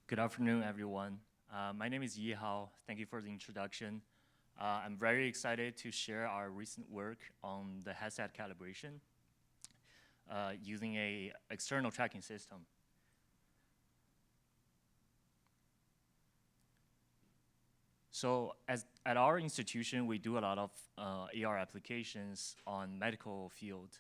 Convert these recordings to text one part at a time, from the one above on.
Good afternoon, everyone. My name is Yihao. Thank you for the introduction. I'm very excited to share our recent work on the headset calibration using an external tracking system. So at our institution, we do a lot of AR applications on medical field.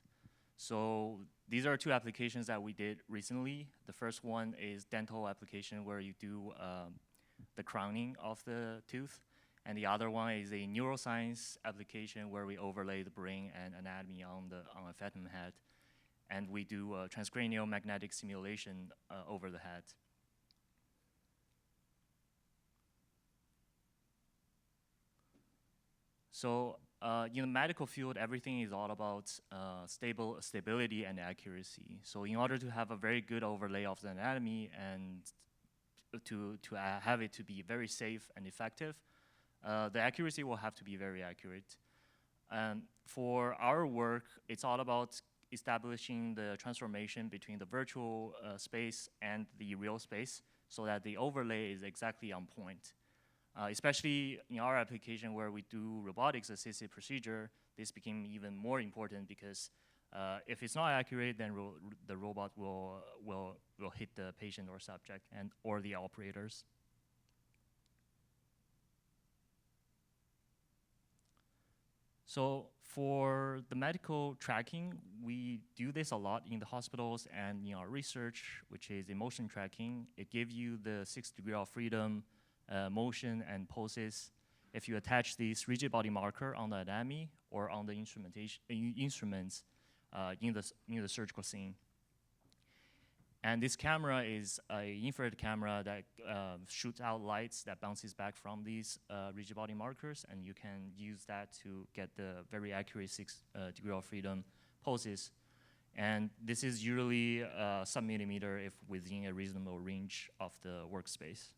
So these are two applications that we did recently. The first one is dental application where you do the crowning of the tooth. And the other one is a neuroscience application where we overlay the brain and anatomy on a phantom head. And we do transcranial magnetic simulation over the head. So in the medical field, everything is all about stability and accuracy. So in order to have a very good overlay of the anatomy and to have it to be very safe and effective, the accuracy will have to be very accurate. And for our work, it's all about establishing the transformation between the virtual space and the real space so that the overlay is exactly on point. Especially in our application where we do robotics-assisted procedure, this became even more important because if it's not accurate, then the robot will hit the patient or subject or the operators. So for the medical tracking, we do this a lot in the hospitals and in our research, which is emotion tracking. It gives you the 6 degrees of freedom, motion and poses if you attach this rigid body marker on the anatomy or on the instruments in the surgical scene. And this camera is an infrared camera that shoots out lights that bounces back from these rigid body markers, and you can use that to get the very accurate 6 degrees of freedom poses. And this is usually sub-millimeter if within a reasonable range of the workspace.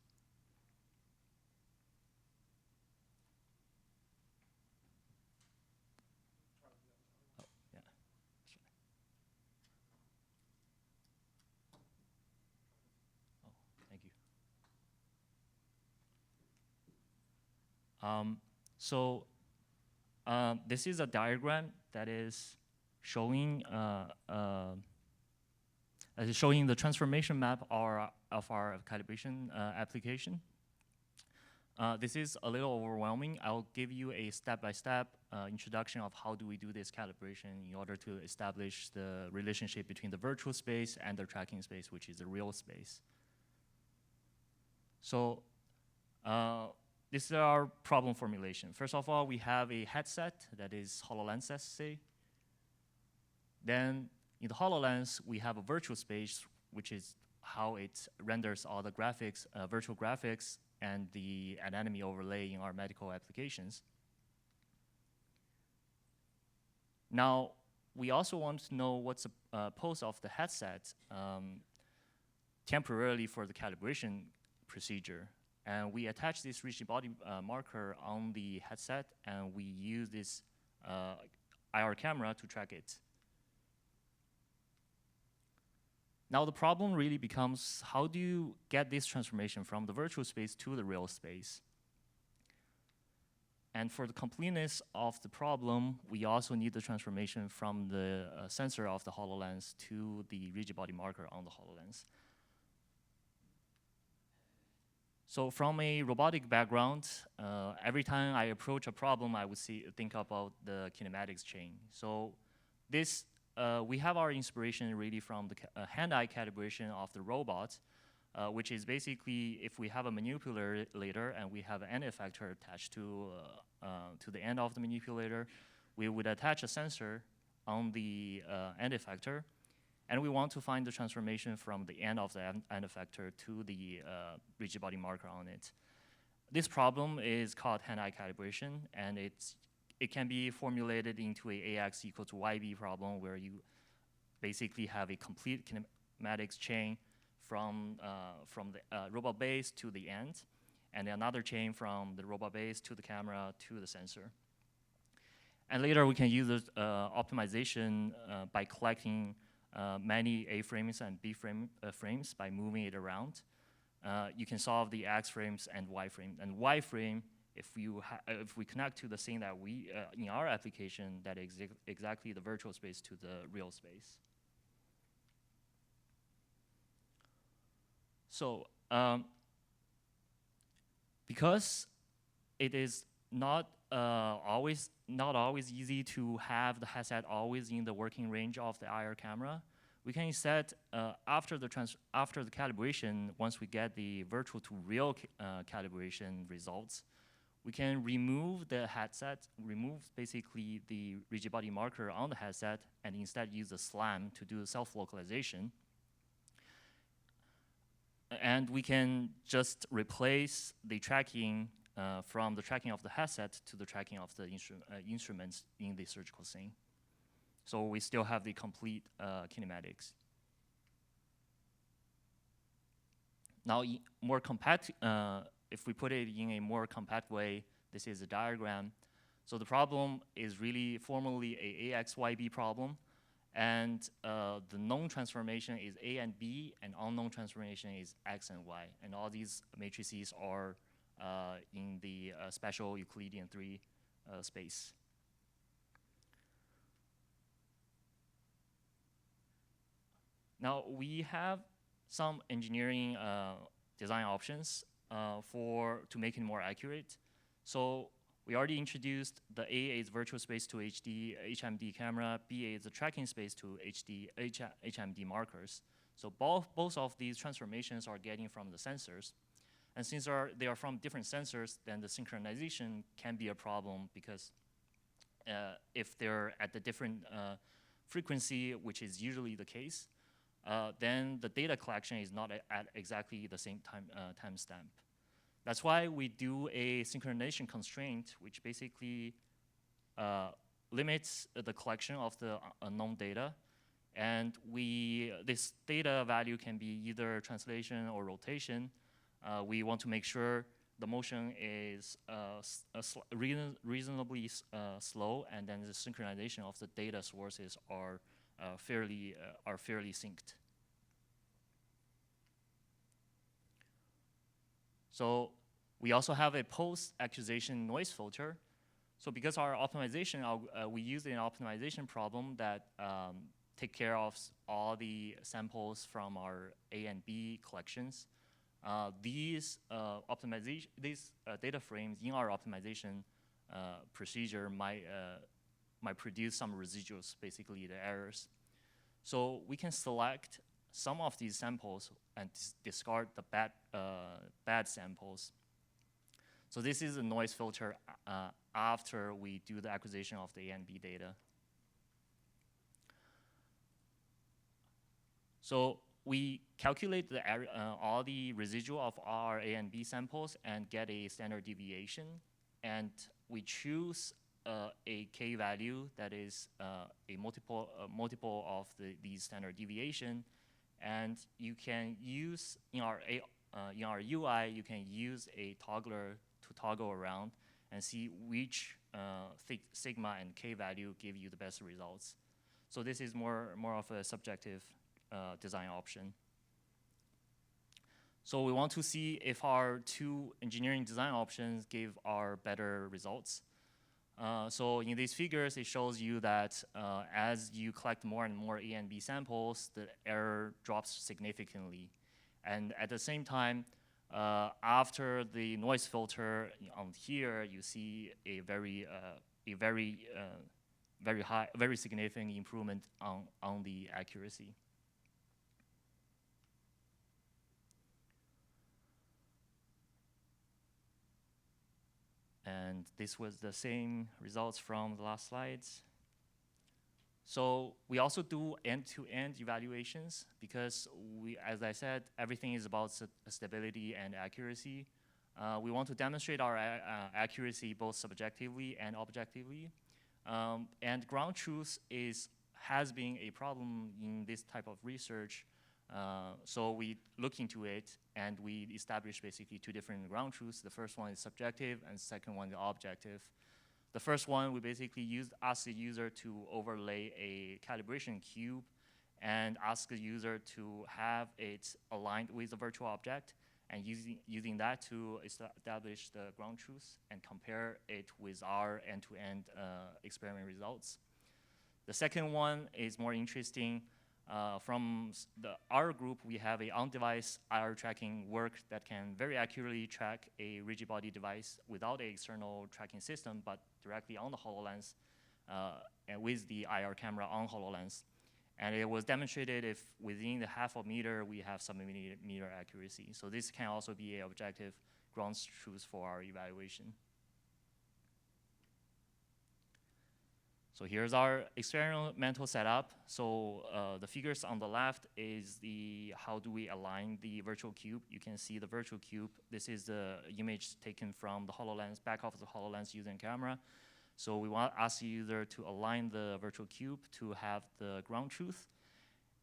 This is a diagram that is showing the transformation map of our calibration application. This is a little overwhelming. I'll give you a step-by-step introduction of how do we do this calibration in order to establish the relationship between the virtual space and the tracking space, which is the real space. So this is our problem formulation. First of all, we have a headset that is HoloLens SSA. Then in the HoloLens, we have a virtual space, which is how it renders all the graphics, virtual graphics, and the anatomy overlay in our medical applications. Now, we also want to know what's the pose of the headset temporarily for the calibration procedure. And we attach this rigid body marker on the headset, and we use this IR camera to track it. Now the problem really becomes, how do you get this transformation from the virtual space to the real space? And for the completeness of the problem, we also need the transformation from the sensor of the HoloLens to the rigid body marker on the HoloLens. So from a robotic background, every time I approach a problem, I would think about the kinematics chain. So this, we have our inspiration really from the hand-eye calibration of the robot, which is basically if we have a manipulator and we have an end effector attached to the end of the manipulator, we would attach a sensor on the end effector, and we want to find the transformation from the end of the end effector to the rigid body marker on it. This problem is called hand-eye calibration, and it can be formulated into a AX equal to YB problem where you basically have a complete kinematics chain from the robot base to the end, and another chain from the robot base to the camera to the sensor. And later we can use this optimization by collecting many A frames and B frames by moving it around. you can solve the X frames and Y frame. And Y frame, if we connect to the scene that we, in our application, that is exactly the virtual space to the real space. So because it is not always easy to have the headset always in the working range of the IR camera, we can instead, after the calibration, once we get the virtual to real calibration results, we can remove the headset, remove basically the rigid body marker on the headset, and instead use the SLAM to do the self-localization. And we can just replace the tracking from the tracking of the headset to the tracking of the instruments in the surgical scene. So we still have the complete kinematics. Now, more compact, if we put it in a more compact way, this is a diagram. So the problem is really formally a AXYB problem. And the known transformation is A and B, and unknown transformation is X and Y. And all these matrices are in the special Euclidean 3 space. Now, we have some engineering design options to make it more accurate. So we already introduced the A is virtual space to HD HMD camera, B is the tracking space to HMD markers. So both of these transformations are getting from the sensors. And since they are from different sensors, then the synchronization can be a problem because if they're at the different frequency, which is usually the case, then the data collection is not at exactly the same timestamp. That's why we do a synchronization constraint, which basically limits the collection of the unknown data. And this data value can be either translation or rotation. We want to make sure the motion is reasonably slow, and then the synchronization of the data sources are fairly synced. So we also have a post-accusation noise filter. So because our optimization, we use an optimization problem that take care of all the samples from our A and B collections. These data frames in our optimization procedure might produce some residuals, basically the errors. So we can select some of these samples and discard the bad samples. So this is a noise filter after we do the acquisition of the A and B data. So we calculate all the residual of our A and B samples and get a standard deviation. And we choose a k value that is a multiple of these standard deviation. And you can use, in our UI, you can use a toggler to toggle around and see which sigma and k value give you the best results. So this is more of a subjective design option. So we want to see if our two engineering design options give our better results. So in these figures, it shows you that as you collect more and more A and B samples, the error drops significantly. And at the same time, after the noise filter on here, you see a very significant improvement on the accuracy. And this was the same results from the last slides. So we also do end-to-end evaluations because as I said, everything is about stability and accuracy. We want to demonstrate our accuracy both subjectively and objectively. And ground truth has been a problem in this type of research. So we look into it and we establish basically two different ground truths. The first one is subjective and the second one is objective. The first one, we basically ask the user to overlay a calibration cube and ask the user to have it aligned with the virtual object. and using that to establish the ground truth and compare it with our end-to-end experiment results. The second one is more interesting. From our group, we have a on-device IR tracking work that can very accurately track a rigid body device without an external tracking system, but directly on the HoloLens and with the IR camera on HoloLens. And it was demonstrated if within the half a meter, we have sub-millimeter accuracy. So this can also be an objective ground truth for our evaluation. So here's our experimental setup. So the figures on the left is how do we align the virtual cube. You can see the virtual cube. This is the image taken from the HoloLens, back of the HoloLens using camera. So we want to ask the user to align the virtual cube to have the ground truth.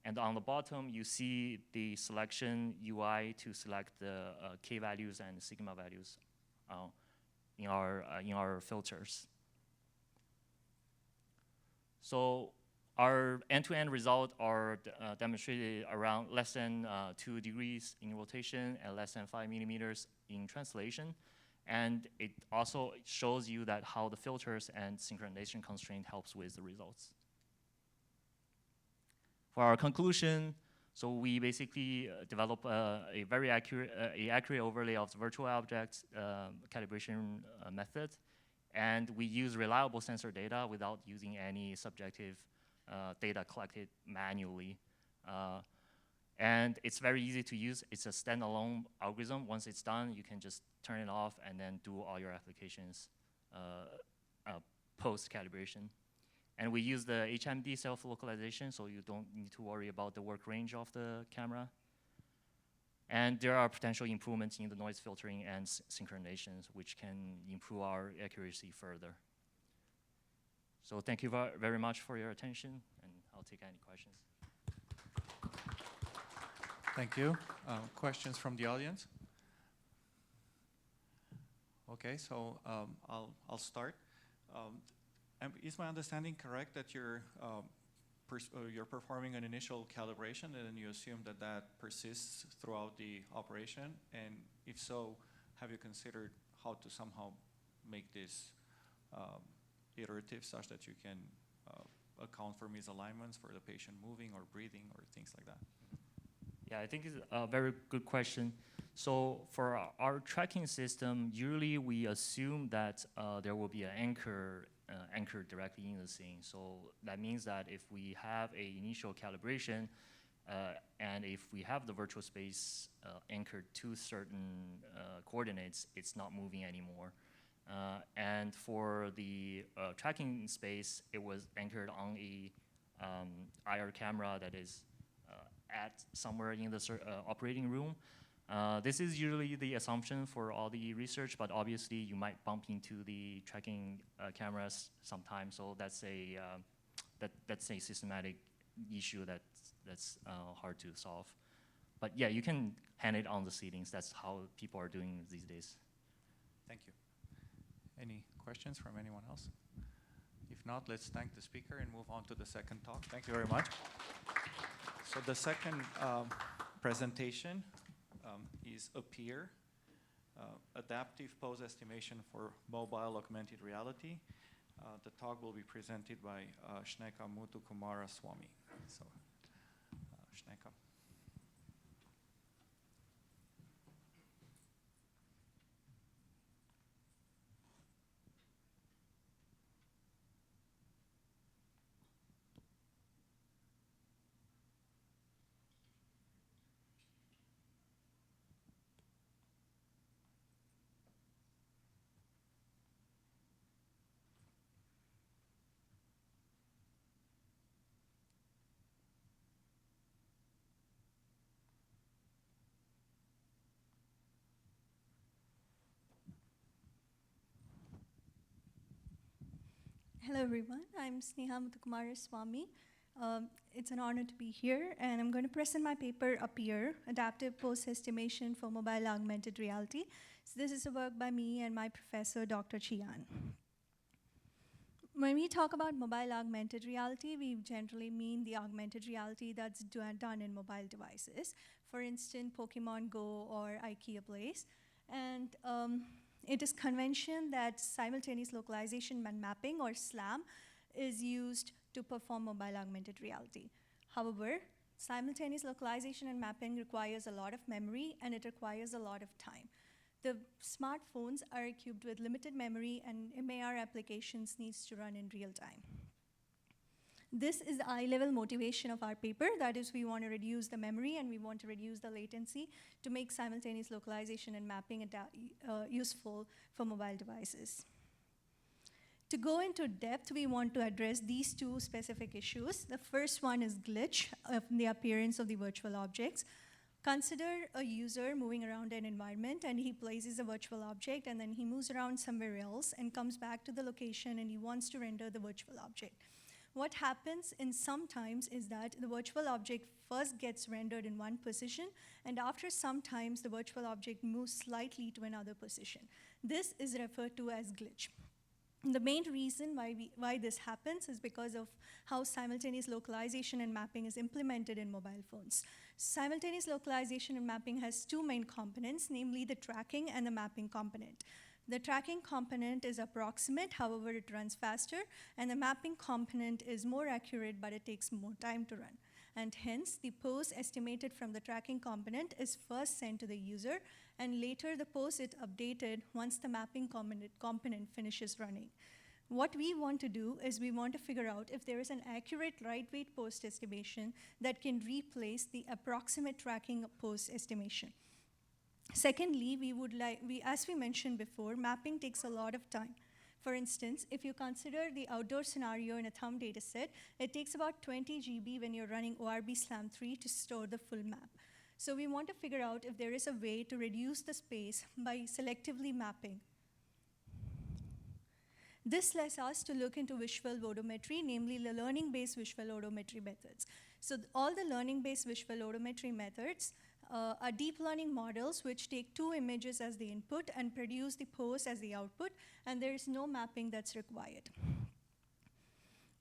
And on the bottom, you see the selection UI to select the K values and sigma values in our filters. So our end-to-end results are demonstrated around less than 2 degrees in rotation and less than 5 millimeters in translation. And it also shows you that how the filters and synchronization constraint helps with the results. For our conclusion, so we basically develop a very accurate overlay of the virtual objects calibration method. And we use reliable sensor data without using any subjective data collected manually. And it's very easy to use. It's a standalone algorithm. Once it's done, you can just turn it off and then do all your applications post-calibration. And we use the HMD self-localization, so you don't need to worry about the work range of the camera. And there are potential improvements in the noise filtering and synchronizations, which can improve our accuracy further. So thank you very much for your attention, and I'll take any questions. Thank you. Questions from the audience? Okay, so I'll start. Is my understanding correct that you're performing an initial calibration and then you assume that that persists throughout the operation? And if so, have you considered how to somehow make this iterative such that you can account for misalignments for the patient moving or breathing or things like that? Yeah, I think it's a very good question. So for our tracking system, usually we assume that there will be an anchor anchored directly in the scene. So that means that if we have an initial calibration, and if we have the virtual space anchored to certain coordinates, it's not moving anymore. And for the tracking space, it was anchored on a IR camera that is at somewhere in the operating room. This is usually the assumption for all the research, but obviously you might bump into the tracking cameras sometime. So that's a systematic issue that's hard to solve. But yeah, you can hand it on the seatings. That's how people are doing these days. Thank you. Any questions from anyone else? If not, let's thank the speaker and move on to the second talk. Thank you very much. So the second presentation is Appear, Adaptive Pose Estimation for Mobile Augmented Reality. The talk will be presented by Shneka, Muthu, Kumara, Swamy. So, Shneka. Hello everyone, I'm Muthu Kumara Swamy. It's an honor to be here, and I'm going to present my paper, Appear, Adaptive Pose Estimation for Mobile Augmented Reality. So this is a work by me and my professor, Dr. Chian. When we talk about mobile augmented reality, we generally mean the augmented reality that's done in mobile devices. For instance, Pokemon Go or IKEA Place. And it is convention that simultaneous localization and mapping, or SLAM, is used to perform mobile augmented reality. However, simultaneous localization and mapping requires a lot of memory, and it requires a lot of time. The smartphones are equipped with limited memory, and MAR applications needs to run in real time. This is the eye-level motivation of our paper. That is, we want to reduce the memory and we want to reduce the latency to make simultaneous localization and mapping useful for mobile devices. To go into depth, we want to address these two specific issues. The first one is glitch of the appearance of the virtual objects. Consider a user moving around an environment, and he places a virtual object, and then he moves around somewhere else and comes back to the location, and he wants to render the virtual object. What happens in sometimes is that the virtual object first gets rendered in one position, and after some times, the virtual object moves slightly to another position. This is referred to as glitch. The main reason why this happens is because of how simultaneous localization and mapping is implemented in mobile phones. Simultaneous localization and mapping has two main components, namely the tracking and the mapping component. The tracking component is approximate, however it runs faster, and the mapping component is more accurate, but it takes more time to run. And hence, the pose estimated from the tracking component is first sent to the user, and later the pose is updated once the mapping component finishes running. What we want to do is we want to figure out if there is an accurate right weight pose estimation that can replace the approximate tracking pose estimation. Secondly, as we mentioned before, mapping takes a lot of time. For instance, if you consider the outdoor scenario in a thumb data set, it takes about 20 GB when you're running ORB SLAM 3 to store the full map. So we want to figure out if there is a way to reduce the space by selectively mapping. This lets us to look into visual odometry, namely the learning-based visual odometry methods. So all the learning-based visual odometry methods are deep learning models which take two images as the input and produce the pose as the output, and there is no mapping that's required.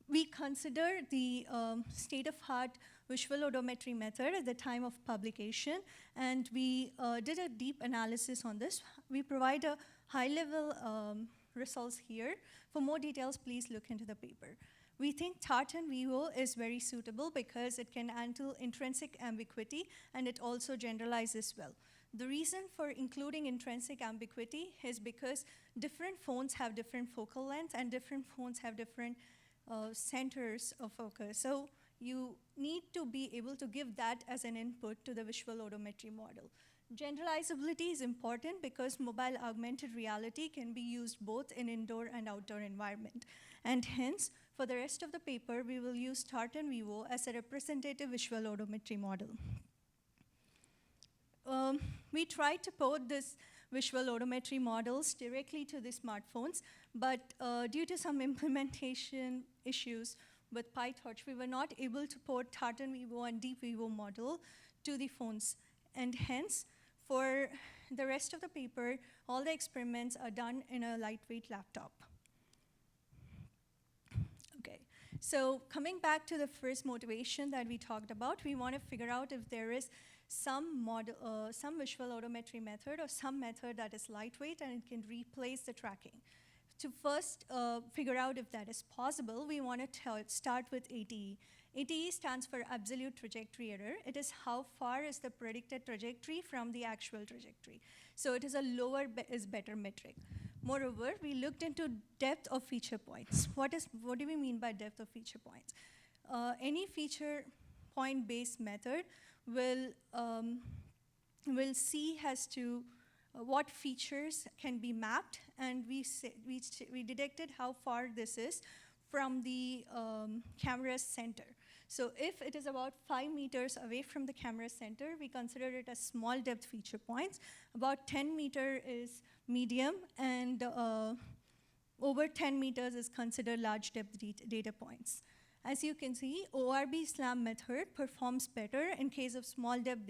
We consider the state-of-art visual odometry method at the time of publication, and we did a deep analysis on this. We provide a high-level results here. For more details, please look into the paper. We think tartan Vivo is very suitable because it can handle intrinsic ambiguity, and it also generalizes well. The reason for including intrinsic ambiguity is because different phones have different focal lengths, and different phones have different centers of focus. So you need to be able to give that as an input to the visual odometry model. Generalizability is important because mobile augmented reality can be used both in indoor and outdoor environment. And hence, for the rest of the paper, we will use tartan Vivo as a representative visual odometry model. We tried to port this visual odometry models directly to the smartphones, but due to some implementation issues with PyTorch, we were not able to port tartan Vivo and deep Vivo model to the phones. And hence, for the rest of the paper, all the experiments are done in a lightweight laptop. Okay, so coming back to the first motivation that we talked about, we want to figure out if there is some visual odometry method or some method that is lightweight and it can replace the tracking. To first figure out if that is possible, we want to start with ATE. ATE stands for absolute trajectory error. It is how far is the predicted trajectory from the actual trajectory. So it is a lower is better metric. Moreover, we looked into depth of feature points. What do we mean by depth of feature points? Any feature point-based method will see as to what features can be mapped, and we detected how far this is from the camera's center. So if it is about 5 meters away from the camera center, we consider it as small depth feature points. About 10 meters is medium, and over 10 meters is considered large depth data points. As you can see, ORB SLAM method performs better in case of small depth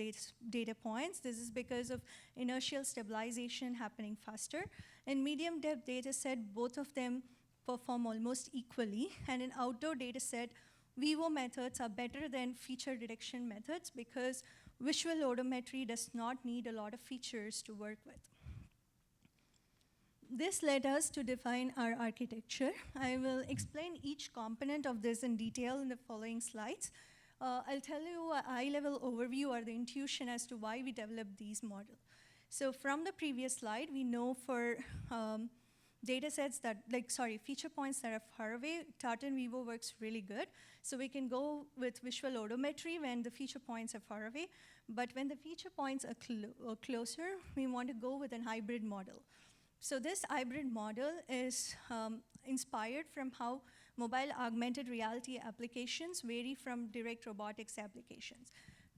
data points. This is because of inertial stabilization happening faster. In medium depth data set, both of them perform almost equally. And in outdoor data set, VIVO methods are better than feature detection methods because visual odometry does not need a lot of features to work with. This led us to define our architecture. I will explain each component of this in detail in the following slides. I'll tell you a high-level overview or the intuition as to why we developed these models. So from the previous slide, we know for data sets that, feature points that are far away, Tartan Vivo works really good. So we can go with visual odometry when the feature points are far away. But when the feature points are closer, we want to go with a hybrid model. So this hybrid model is inspired from how mobile augmented reality applications vary from direct robotics applications.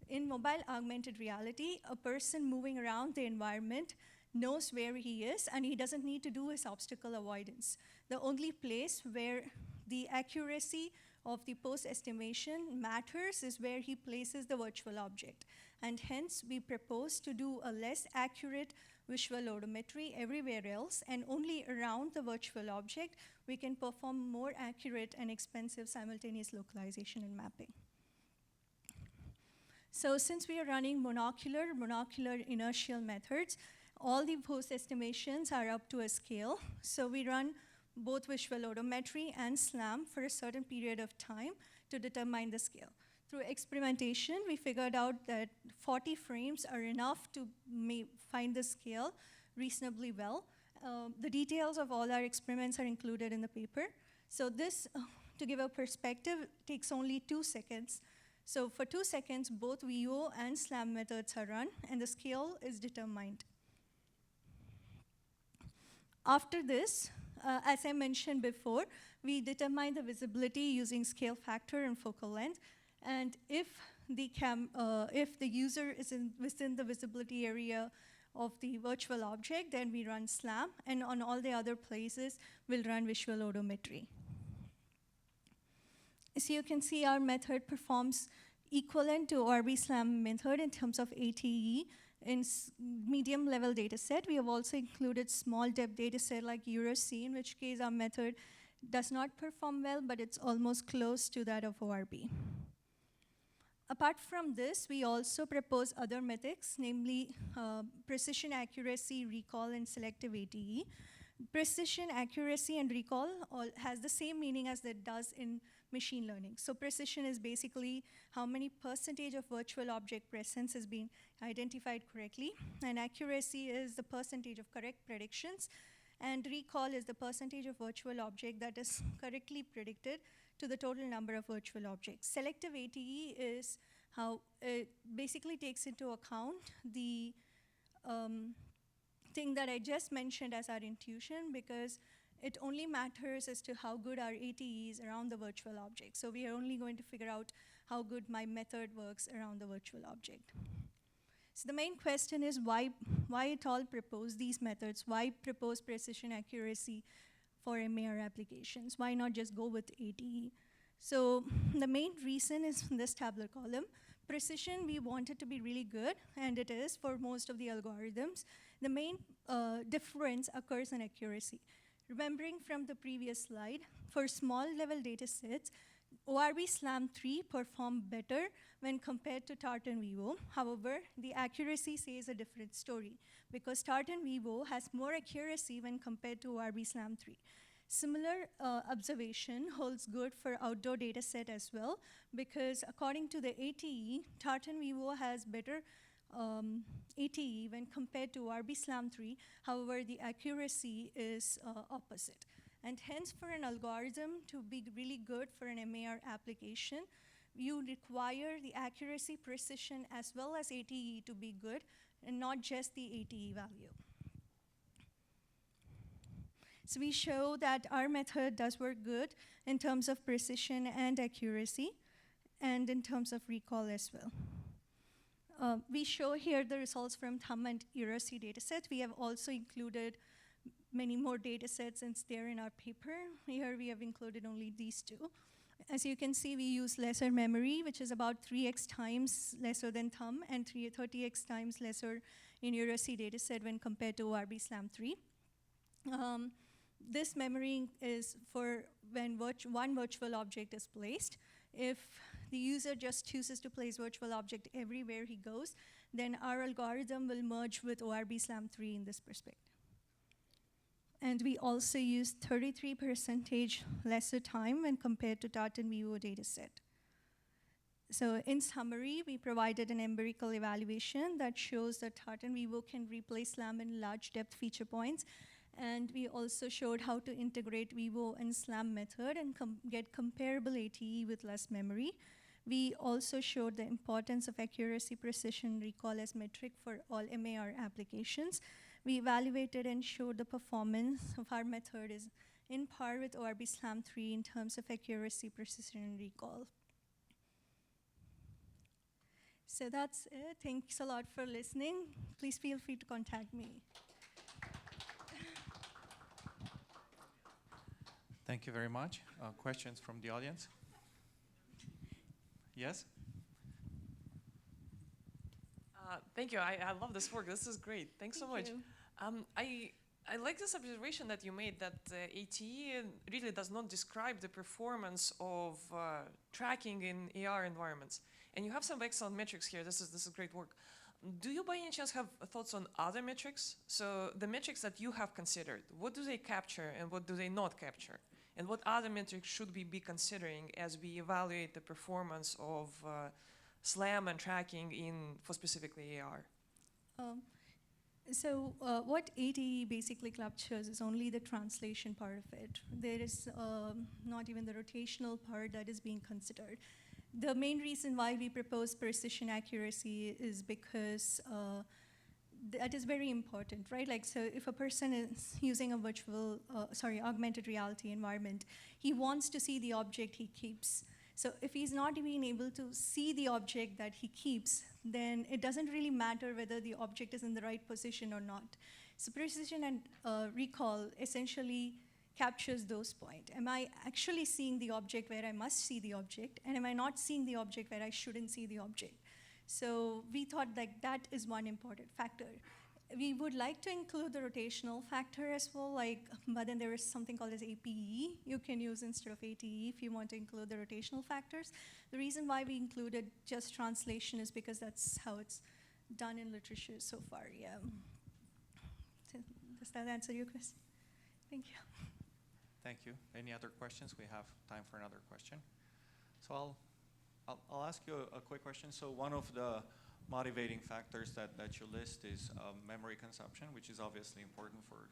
In mobile augmented reality, a person moving around the environment knows where he is, and he doesn't need to do his obstacle avoidance. The only place where the accuracy of the pose estimation matters is where he places the virtual object. And hence, we propose to do a less accurate visual odometry everywhere else, and only around the virtual object, we can perform more accurate and expensive simultaneous localization and mapping. So since we are running monocular inertial methods, all the pose estimations are up to a scale. So we run both visual odometry and SLAM for a certain period of time to determine the scale. Through experimentation, we figured out that 40 frames are enough to find the scale reasonably well. The details of all our experiments are included in the paper. So this, to give a perspective, takes only 2 seconds. So for 2 seconds, both VO and SLAM methods are run, and the scale is determined. After this, as I mentioned before, we determine the visibility using scale factor and focal length. And if the user is within the visibility area of the virtual object, then we run SLAM, and on all the other places, we'll run visual odometry. So you can see our method performs equivalent to RB SLAM method in terms of ATE. In medium level data set, we have also included small depth data set like EuroC, in which case our method does not perform well, but it's almost close to that of ORB. Apart from this, we also propose other methods, namely precision accuracy, recall, and selective ATE. Precision accuracy and recall all has the same meaning as it does in machine learning. So precision is basically how many percentage of virtual object presence has been identified correctly, and accuracy is the percentage of correct predictions, and recall is the percentage of virtual object that is correctly predicted to the total number of virtual objects. Selective ATE is how it basically takes into account the thing that I just mentioned as our intuition, because it only matters as to how good our ATE is around the virtual object. So we are only going to figure out how good my method works around the virtual object. So the main question is why at all propose these methods? Why propose precision accuracy for MAR applications? Why not just go with ATE? So the main reason is in this tabular column. Precision, we want it to be really good, and it is for most of the algorithms. The main difference occurs in accuracy. Remembering from the previous slide, for small level data sets, ORB SLAM 3 perform better when compared to Tartan Vivo. However, the accuracy says a different story, because Tartan Vivo has more accuracy when compared to ORB SLAM 3. Similar observation holds good for outdoor data set as well, because according to the ATE, Tartan Vivo has better ATE when compared to ORB SLAM 3. However, the accuracy is opposite. And hence, for an algorithm to be really good for an MAR application, you require the accuracy, precision, as well as ATE to be good, and not just the ATE value. So we show that our method does work good in terms of precision and accuracy, and in terms of recall as well. We show here the results from Thumb and EuroC dataset. We have also included many more datasets since they're in our paper. Here we have included only these two. As you can see, we use lesser memory, which is about 3x times lesser than Thumb, and 30x times lesser in EuroC dataset when compared to ORB SLAM 3. This memory is for when one virtual object is placed. If the user just chooses to place virtual object everywhere he goes, then our algorithm will merge with ORB SLAM 3 in this perspective. And we also use 33% lesser time when compared to Tartan Vivo dataset. So in summary, we provided an empirical evaluation that shows that Tartan Vivo can replace SLAM in large depth feature points. And we also showed how to integrate Vivo and SLAM method and get comparable ATE with less memory. We also showed the importance of accuracy, precision, recall as metric for all MAR applications. We evaluated and showed the performance of our method is in par with ORB SLAM 3 in terms of accuracy, precision, and recall. So that's it. Thanks a lot for listening. Please feel free to contact me. Thank you very much. Questions from the audience? Yes? Thank you. I love this work. This is great. Thanks so much. You. I like this observation that you made that ATE really does not describe the performance of tracking in AR environments. And you have some excellent metrics here. This is great work. Do you by any chance have thoughts on other metrics? So the metrics that you have considered, what do they capture and what do they not capture? And what other metrics should we be considering as we evaluate the performance of SLAM and tracking for specifically AR? What ATE basically captures is only the translation part of it. There is not even the rotational part that is being considered. The main reason why we propose precision accuracy is because that is very important, right? Like, so if a person is using a augmented reality environment, he wants to see the object he keeps. So if he's not even able to see the object that he keeps, then it doesn't really matter whether the object is in the right position or not. So precision and recall essentially captures those points. Am I actually seeing the object where I must see the object? And am I not seeing the object where I shouldn't see the object? So we thought that is one important factor. We would like to include the rotational factor as well, but then there is something called as APE you can use instead of ATE if you want to include the rotational factors. The reason why we included just translation is because that's how it's done in literature so far, yeah. So does that answer your question? Thank you. Thank you. Any other questions? We have time for another question. So I'll ask you a quick question. So one of the motivating factors that you list is memory consumption, which is obviously important for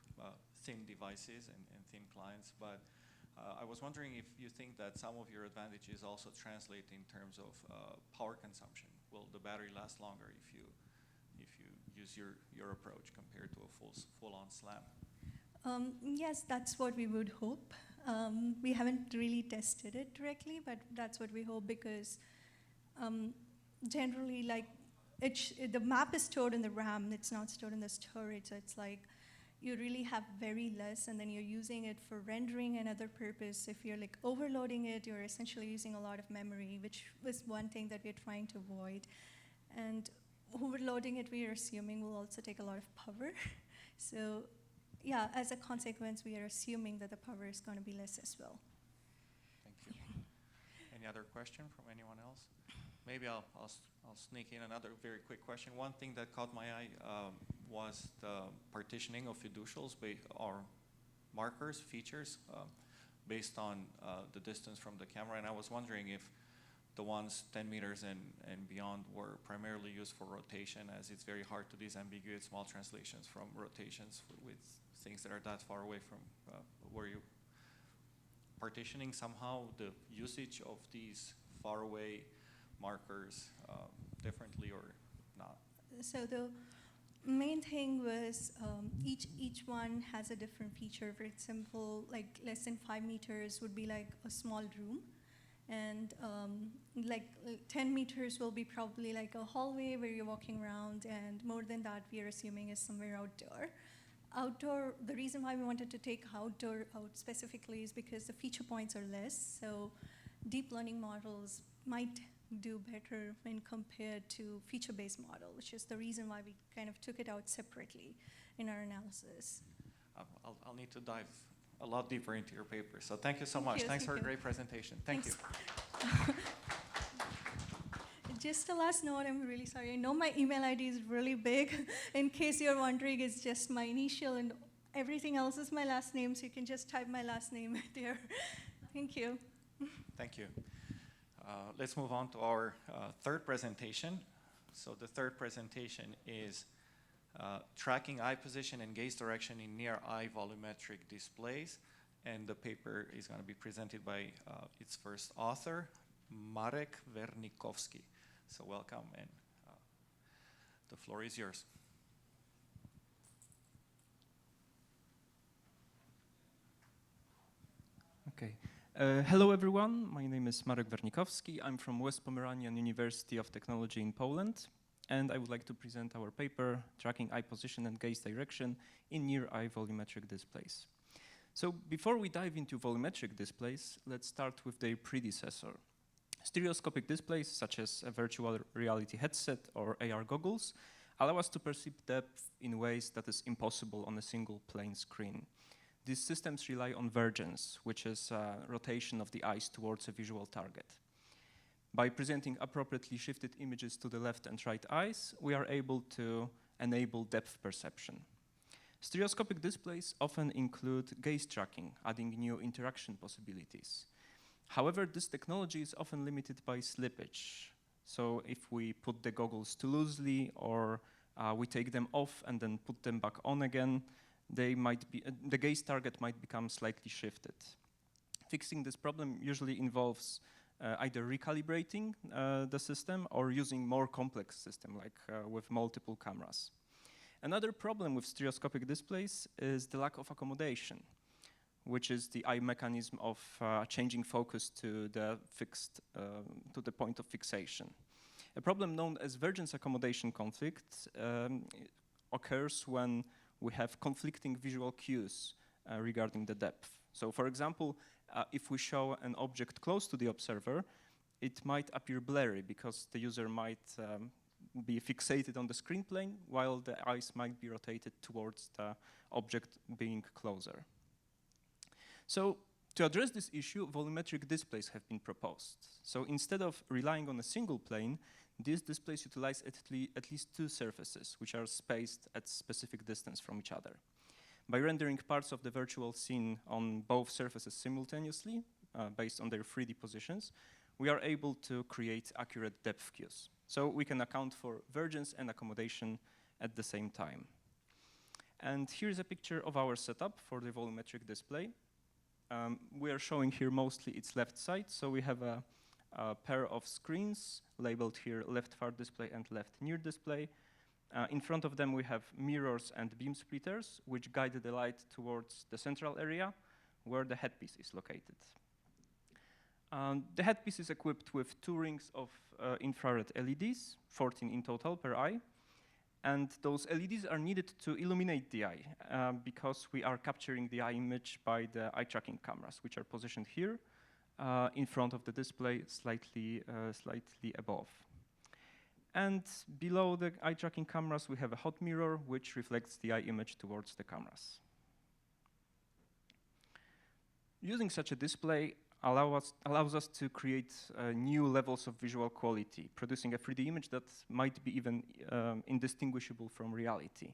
thin devices and thin clients. But I was wondering if you think that some of your advantages also translate in terms of power consumption. Will the battery last longer if you use your approach compared to a full-on SLAM? Yes, that's what we would hope. We haven't really tested it directly, but that's what we hope because generally, the map is stored in the RAM, it's not stored in the storage, so it's like you really have very less, and then you're using it for rendering and other purpose. If you're overloading it, you're essentially using a lot of memory, which was one thing that we're trying to avoid. And overloading it, we are assuming, will also take a lot of power. So yeah, as a consequence, we are assuming that the power is going to be less as well. Thank you. Any other question from anyone else? Maybe I'll sneak in another very quick question. One thing that caught my eye was the partitioning of fiducials or markers, features, based on the distance from the camera. And I was wondering if the ones 10 meters and beyond were primarily used for rotation, as it's very hard to disambiguate small translations from rotations with things that are that far away from where you partitioning somehow the usage of these far away markers differently or not? So the main thing was each one has a different feature. For example, less than 5 meters would be like a small room. And 10 meters will be probably like a hallway where you're walking around, and more than that, we are assuming is somewhere outdoor. Outdoor, the reason why we wanted to take outdoor out specifically is because the feature points are less, so deep learning models might do better when compared to feature-based model, which is the reason why we kind of took it out separately in our analysis. I'll need to dive a lot deeper into your paper. So thank you so Thank much. you, Thanks thank for a you. great presentation. Thank you. Thanks. Just a last note, I'm really sorry. I know my email ID is really big. In case you're wondering, it's just my initial and everything else is my last name, so you can just type my last name there. Thank you. Thank you. Let's move on to our third presentation. So the third presentation is tracking eye position and gaze direction in near eye volumetric displays. And the paper is going to be presented by its first author, Marek Wernikowski. So welcome, and the floor is yours. Okay. Hello, everyone. My name is Marek Wernikowski. I'm from West Pomeranian University of Technology in Poland, and I would like to present our paper, Tracking Eye Position and Gaze Direction in Near-Eye Volumetric Displays. So before we dive into volumetric displays, let's start with their predecessor. Stereoscopic displays, such as a virtual reality headset or AR goggles, allow us to perceive depth in ways that is impossible on a single plane screen. These systems rely on vergence, which is rotation of the eyes towards a visual target. By presenting appropriately shifted images to the left and right eyes, we are able to enable depth perception. Stereoscopic displays often include gaze tracking, adding new interaction possibilities. However, this technology is often limited by slippage. So if we put the goggles too loosely, or we take them off and then put them back on again, they might be, the gaze target might become slightly shifted. Fixing this problem usually involves either recalibrating the system or using more complex system, like with multiple cameras. Another problem with stereoscopic displays is the lack of accommodation, which is the eye mechanism of changing focus to the fixed, to the point of fixation. A problem known as vergence accommodation conflict occurs when we have conflicting visual cues regarding the depth. So for example, if we show an object close to the observer, it might appear blurry because the user might be fixated on the screen plane while the eyes might be rotated towards the object being closer. So to address this issue, volumetric displays have been proposed. So instead of relying on a single plane, these displays utilize at least two surfaces, which are spaced at specific distance from each other. By rendering parts of the virtual scene on both surfaces simultaneously, based on their 3D positions, we are able to create accurate depth cues. So we can account for vergence and accommodation at the same time. And here's a picture of our setup for the volumetric display. We are showing here mostly its left side, so we have a pair of screens labeled here left far display and left near display. In front of them we have mirrors and beam splitters, which guide the light towards the central area where the headpiece is located. The headpiece is equipped with 2 rings of infrared LEDs, 14 in total per eye. And those LEDs are needed to illuminate the eye because we are capturing the eye image by the eye tracking cameras, which are positioned here in front of the display, slightly above. And below the eye tracking cameras, we have a hot mirror, which reflects the eye image towards the cameras. Using such a display allows us to create new levels of visual quality, producing a 3D image that might be even indistinguishable from reality.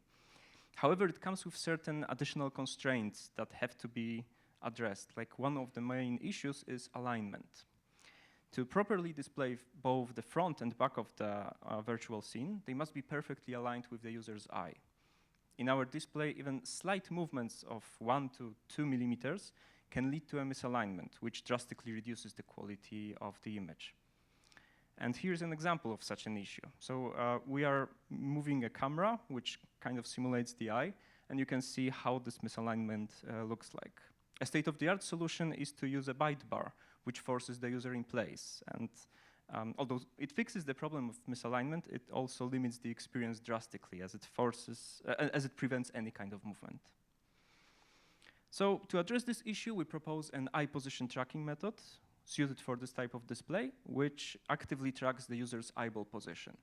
However, it comes with certain additional constraints that have to be addressed. Like, one of the main issues is alignment. To properly display both the front and back of the virtual scene, they must be perfectly aligned with the user's eye. In our display, even slight movements of 1 to 2 millimeters can lead to a misalignment, which drastically reduces the quality of the image. And here's an example of such an issue. So we are moving a camera, which kind of simulates the eye, and you can see how this misalignment looks like. A state-of-the-art solution is to use a bite bar, which forces the user in place. And although it fixes the problem of misalignment, it also limits the experience drastically, as it prevents any kind of movement. So to address this issue, we propose an eye position tracking method suited for this type of display, which actively tracks the user's eyeball position.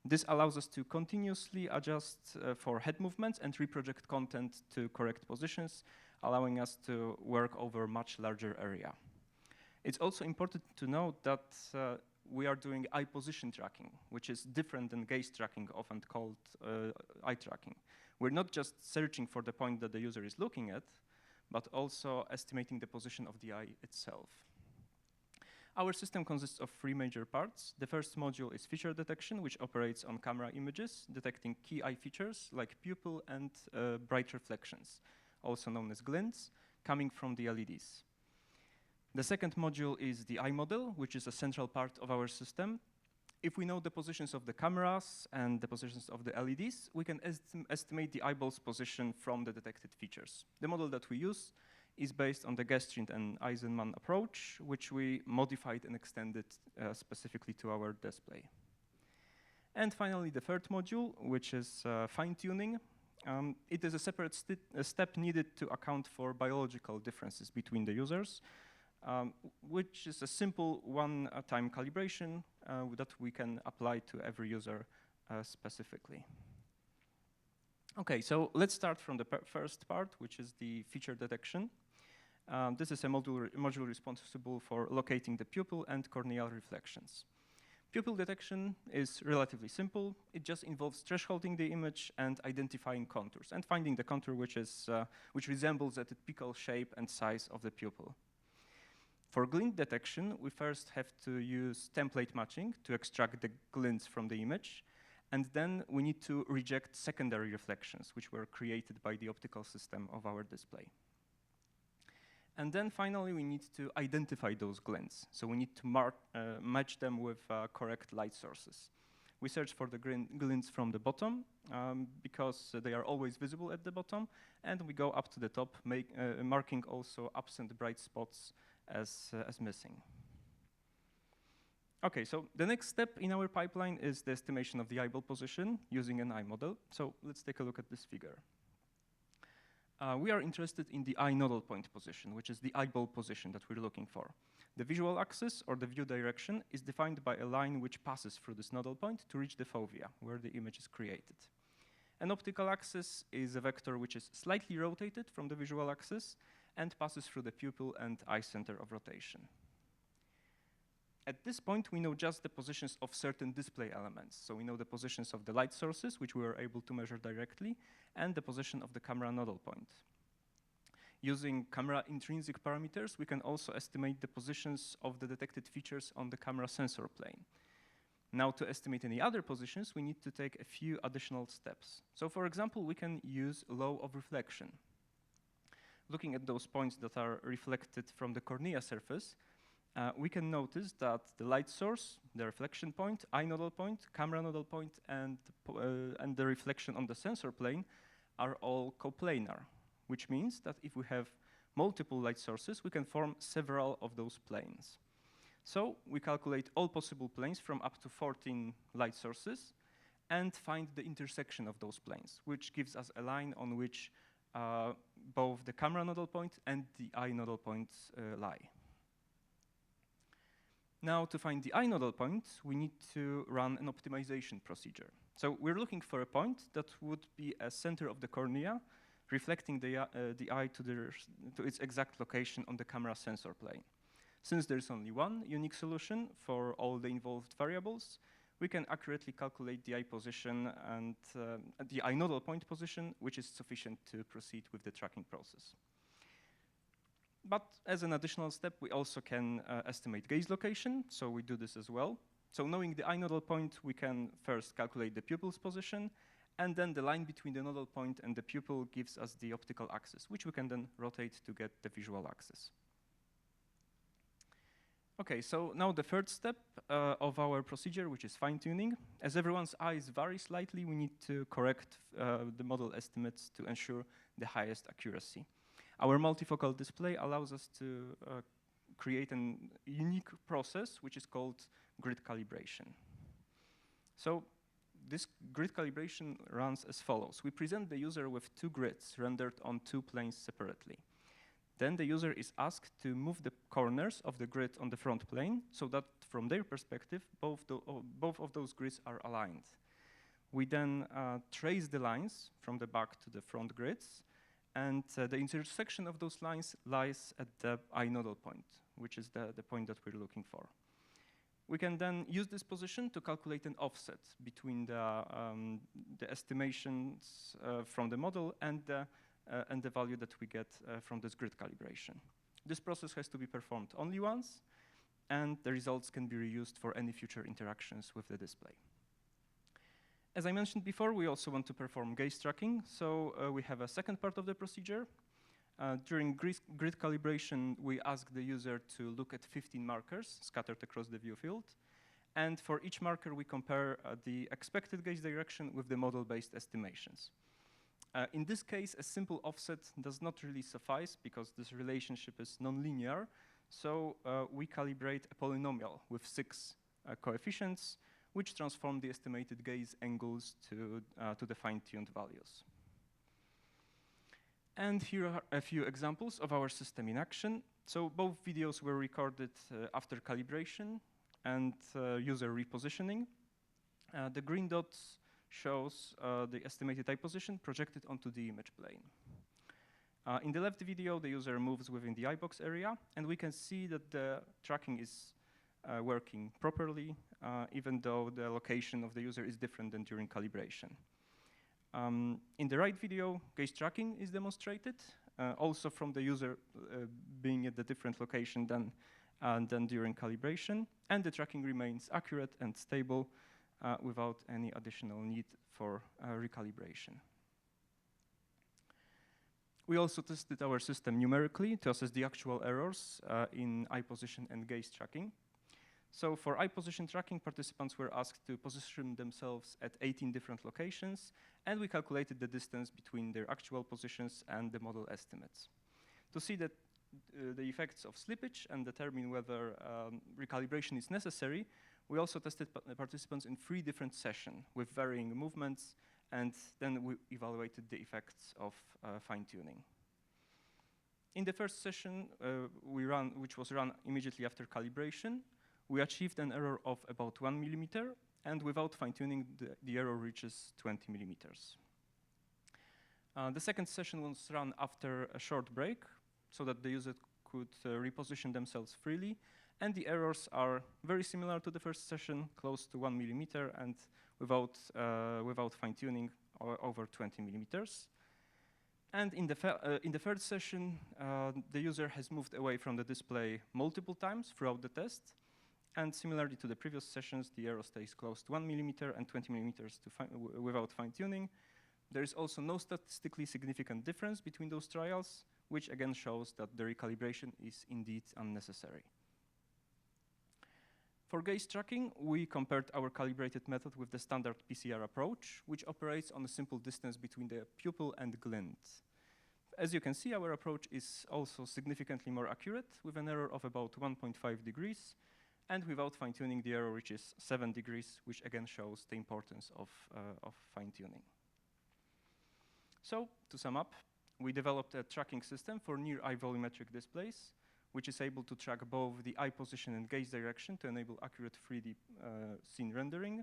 This allows us to continuously adjust for head movements and reproject content to correct positions, allowing us to work over a much larger area. It's also important to note that we are doing eye position tracking, which is different than gaze tracking, often called eye tracking. We're not just searching for the point that the user is looking at, but also estimating the position of the eye itself. Our system consists of three major parts. The first module is feature detection, which operates on camera images, detecting key eye features like pupil and bright reflections, also known as glints, coming from the LEDs. The second module is the eye model, which is a central part of our system. If we know the positions of the cameras and the positions of the LEDs, we can estimate the eyeball's position from the detected features. The model that we use is based on the Gestrind and ISMAR approach, which we modified and extended specifically to our display. And finally, the third module, which is fine-tuning. It is a separate step needed to account for biological differences between the users, which is a simple one-time calibration that we can apply to every user specifically. Okay, so let's start from the first part, which is the feature detection. This is a module responsible for locating the pupil and corneal reflections. Pupil detection is relatively simple. It just involves thresholding the image and identifying contours and finding the contour which resembles the typical shape and size of the pupil. For glint detection, we first have to use template matching to extract the glints from the image, and then we need to reject secondary reflections, which were created by the optical system of our display. And then finally, we need to identify those glints. So we need to match them with correct light sources. We search for the glints from the bottom because they are always visible at the bottom, and we go up to the top, marking also absent bright spots as missing. Okay, so the next step in our pipeline is the estimation of the eyeball position using an eye model. So let's take a look at this figure. We are interested in the eye nodal point position, which is the eyeball position that we're looking for. The visual axis, or the view direction, is defined by a line which passes through this nodal point to reach the fovea, where the image is created. An optical axis is a vector which is slightly rotated from the visual axis and passes through the pupil and eye center of rotation. At this point, we know just the positions of certain display elements. So we know the positions of the light sources, which we were able to measure directly, and the position of the camera nodal point. Using camera intrinsic parameters, we can also estimate the positions of the detected features on the camera sensor plane. Now, to estimate any other positions, we need to take a few additional steps. So for example, we can use law of reflection. Looking at those points that are reflected from the cornea surface, we can notice that the light source, the reflection point, eye nodal point, camera nodal point, and the reflection on the sensor plane are all coplanar, which means that if we have multiple light sources, we can form several of those planes. So we calculate all possible planes from up to 14 light sources and find the intersection of those planes, which gives us a line on which both the camera nodal point and the eye nodal point lie. Now, to find the eye nodal point, we need to run an optimization procedure. So we're looking for a point that would be a center of the cornea, reflecting the eye to its exact location on the camera sensor plane. Since there's only one unique solution for all the involved variables, we can accurately calculate the eye position and the eye nodal point position, which is sufficient to proceed with the tracking process. But as an additional step, we also can estimate gaze location, so we do this as well. So knowing the eye nodal point, we can first calculate the pupil's position, and then the line between the nodal point and the pupil gives us the optical axis, which we can then rotate to get the visual axis. Okay, so now the third step of our procedure, which is fine-tuning. As everyone's eyes vary slightly, we need to correct the model estimates to ensure the highest accuracy. Our multifocal display allows us to create a unique process, which is called grid calibration. So this grid calibration runs as follows. We present the user with two grids rendered on two planes separately. Then the user is asked to move the corners of the grid on the front plane so that from their perspective, both of those grids are aligned. We then trace the lines from the back to the front grids And the intersection of those lines lies at the eye nodal point, which is the point that we're looking for. We can then use this position to calculate an offset between the estimations from the model and the value that we get from this grid calibration. This process has to be performed only once, and the results can be reused for any future interactions with the display. As I mentioned before, we also want to perform gaze tracking, so we have a second part of the procedure. During grid calibration, we ask the user to look at 15 markers scattered across the view field. And for each marker, we compare the expected gaze direction with the model-based estimations. In this case, a simple offset does not really suffice because this relationship is nonlinear. So we calibrate a polynomial with 6 coefficients, which transform the estimated gaze angles to the fine-tuned values. And here are a few examples of our system in action. So both videos were recorded after calibration and user repositioning. The green dot shows the estimated eye position projected onto the image plane. In the left video, the user moves within the eye box area, and we can see that the tracking is working properly, even though the location of the user is different than during calibration. In the right video, gaze tracking is demonstrated, also from the user being at a different location than during calibration, and the tracking remains accurate and stable without any additional need for recalibration. We also tested our system numerically to assess the actual errors in eye position and gaze tracking. So for eye position tracking, participants were asked to position themselves at 18 different locations, and we calculated the distance between their actual positions and the model estimates. To see that the effects of slippage and determine whether recalibration is necessary, we also tested participants in 3 different sessions with varying movements, and then we evaluated the effects of fine-tuning. In the first session which was run immediately after calibration, we achieved an error of about 1 millimeter, and without fine-tuning, the error reaches 20 millimeters. The second session was run after a short break, so that the user could reposition themselves freely, and the errors are very similar to the first session, close to 1 millimeter, and without fine-tuning, over 20 millimeters. And in the third session, the user has moved away from the display multiple times throughout the test. And similarly to the previous sessions, the error stays close to 1 millimeter and 20 millimeters without fine-tuning. There is also no statistically significant difference between those trials, which again shows that the recalibration is indeed unnecessary. For gaze tracking, we compared our calibrated method with the standard PCR approach, which operates on a simple distance between the pupil and glint. As you can see, our approach is also significantly more accurate, with an error of about 1.5 degrees, and without fine-tuning, the error reaches 7 degrees, which again shows the importance of fine-tuning. So, to sum up, we developed a tracking system for near-eye volumetric displays, which is able to track both the eye position and gaze direction to enable accurate 3D scene rendering.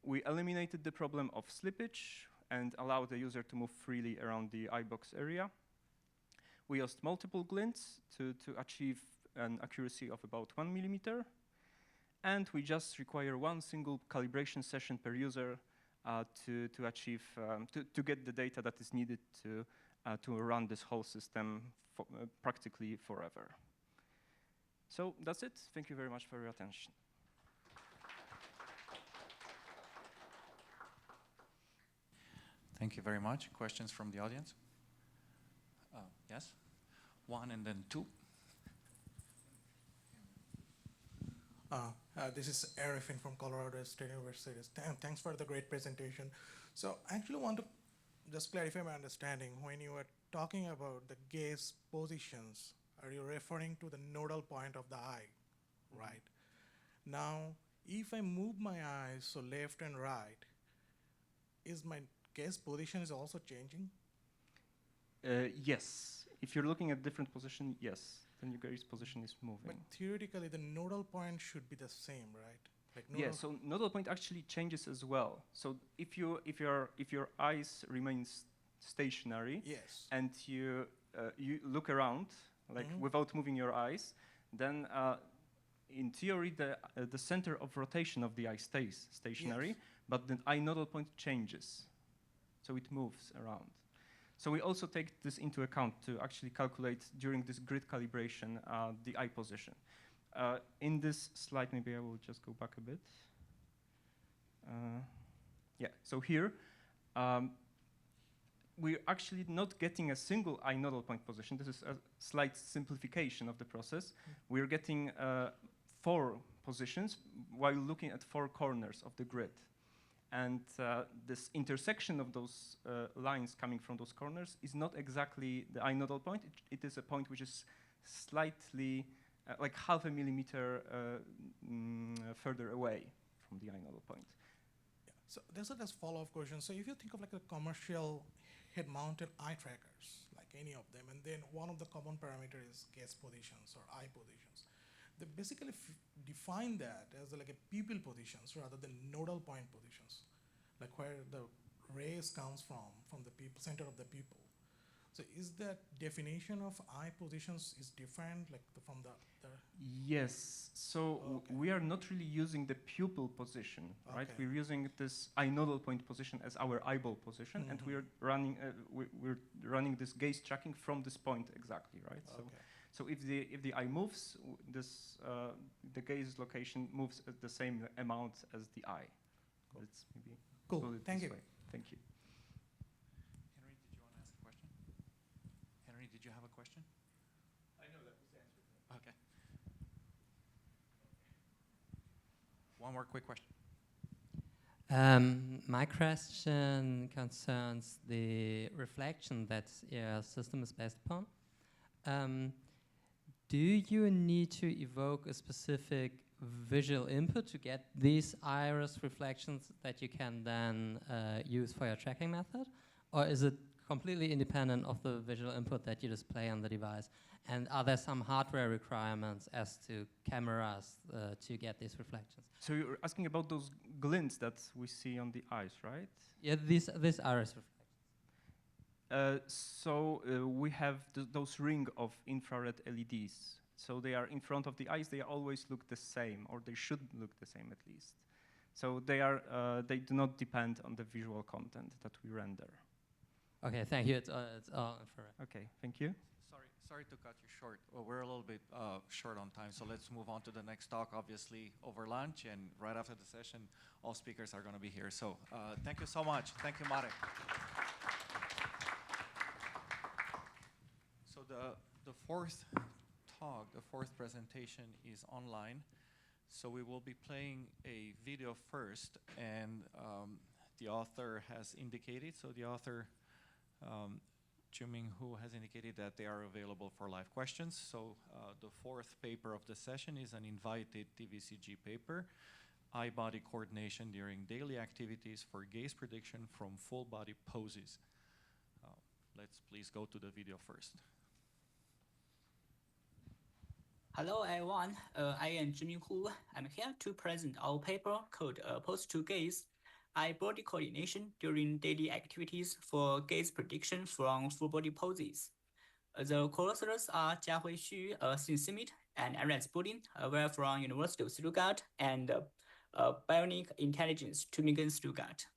We eliminated the problem of slippage and allowed the user to move freely around the eye box area. We used multiple glints to achieve an accuracy of about 1 millimeter. And we just require 1 single calibration session per user to get the data that is needed to run this whole system practically forever. So that's it. Thank you very much for your attention. Thank you very much. Questions from the audience? Yes? 1 and then 2. This is Arifin from Colorado State University. Thanks for the great presentation. So I actually want to just clarify my understanding. When you were talking about the gaze positions, are you referring to the nodal point of the eye, right? Now, if I move my eyes so left and right, is my gaze position is also changing? Yes. If you're looking at different position, yes. Then your gaze position is moving. But theoretically, the nodal point should be the same, right? Like yeah, so nodal point actually changes as well. So if your eyes remains stationary, Yes. and you look around, like without moving your eyes, then in theory the center of rotation of the eye stays stationary, Yes. but the eye nodal point changes, so it moves around. So we also take this into account to actually calculate during this grid calibration the eye position. In this slide, maybe I will just go back a bit. Yeah, so here, we're actually not getting a single eye nodal point position. This is a slight simplification of the process. We're getting 4 positions while looking at 4 corners of the grid. And this intersection of those lines coming from those corners is not exactly the eye nodal point. It is a point which is slightly, like half a millimeter further away from the eye nodal point. Yeah. So there's a follow-up question. So if you think of like a commercial head-mounted eye trackers, like any of them, and then one of the common parameters is gaze positions or eye positions, they basically define that as like a pupil positions rather than nodal point positions, like where the rays comes from the center of the pupil. So is that definition of eye positions is different, like from the Yes, so Okay. we are not really using the pupil position, right? Okay. We're using this eye nodal point position as our eyeball position, and we're running this gaze tracking from this point exactly, right? Okay. So if the eye moves, the gaze location moves at the same amount as the eye. Cool. Let's maybe Cool. put it Thank this you. way. Thank you. Henry, did you want to ask a question? Henry, did you have a question? I know that was answered. Okay. One more quick question. My question concerns the reflection that your system is based upon. Do you need to evoke a specific visual input to get these iris reflections that you can then use for your tracking method? Or is it completely independent of the visual input that you display on the device? And are there some hardware requirements as to cameras to get these reflections? So you're asking about those glints that we see on the eyes, right? Yeah, these iris reflections. We have those ring of infrared LEDs. So they are in front of the eyes. They always look the same, or they should look the same at least. So they do not depend on the visual content that we render. Okay, thank you. It's all infrared. Okay, thank you. Sorry to cut you short. Well, we're a little bit short on time, so let's move on to the next talk, obviously over lunch, and right after the session, all speakers are going to be here. So thank you so much. Thank you, Marek. So the fourth talk, the fourth presentation is online. So we will be playing a video first, and the author has indicated, so the author, Zhiming, who has indicated that they are available for live questions. So the fourth paper of the session is an invited TVCG paper, eye-body coordination during daily activities for gaze prediction from full body poses. Let's please go to the video first. Hello everyone, I am Zhiming. I'm here to present our paper called Pose-to-Gaze, Eye-Body Coordination During Daily Activities for Gaze Prediction from Full Body Poses. The co-authors are Jiahui Schmitt and Andreas Buling, we're from University of Stuttgart, and Bionic Intelligence, Tübingen, Stuttgart.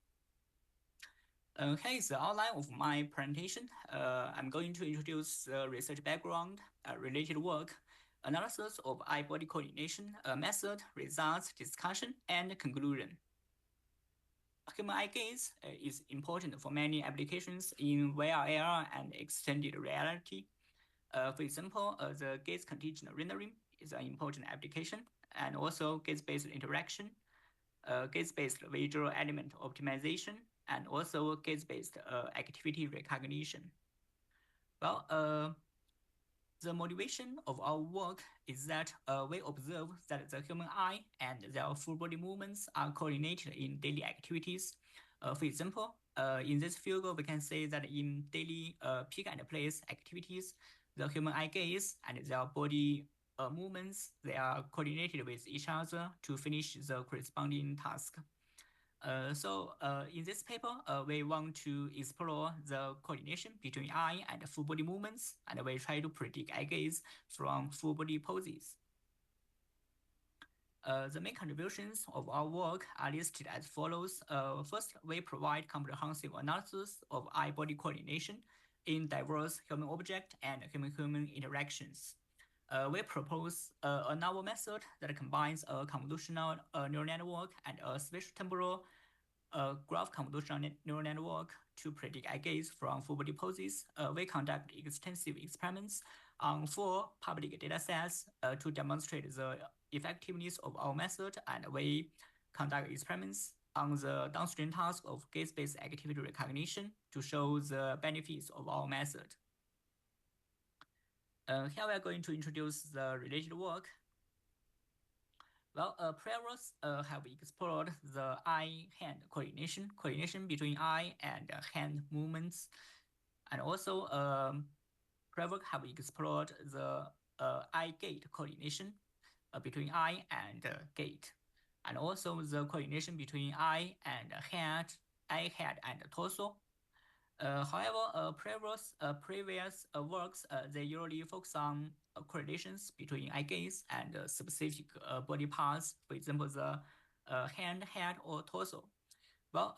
Here is the outline of my presentation. I'm going to introduce the research background, related work, analysis of eye-body coordination, method, results, discussion, and conclusion. Human eye gaze is important for many applications in VR, AR, and extended reality. For example, the gaze contingent rendering is an important application, and also gaze-based interaction, gaze-based visual element optimization, and also gaze-based activity recognition. Well, the motivation of our work is that we observe that the human eye and their full body movements are coordinated in daily activities. For example, in this figure, we can say that in daily pick and place activities, the human eye gaze and their body movements, they are coordinated with each other to finish the corresponding task. In this paper, we want to explore the coordination between eye and full body movements, and we try to predict eye gaze from full body poses. The main contributions of our work are listed as follows. First, we provide comprehensive analysis of eye-body coordination in diverse human object and human-human interactions. We propose a novel method that combines a convolutional neural network and a spatial-temporal graph convolutional neural network to predict eye gaze from full body poses. We conduct extensive experiments on 4 public data sets to demonstrate the effectiveness of our method, and we conduct experiments on the downstream task of gaze-based activity recognition to show the benefits of our method. Here we are going to introduce the related work. Well, previous have explored the eye-hand coordination between eye and hand movements, and also previous have explored the eye-gait coordination between eye and gait, and also the coordination between eye and head and torso. However, previous works they usually focus on correlations between eye gaze and specific body parts, for example, the hand, head, or torso. Well,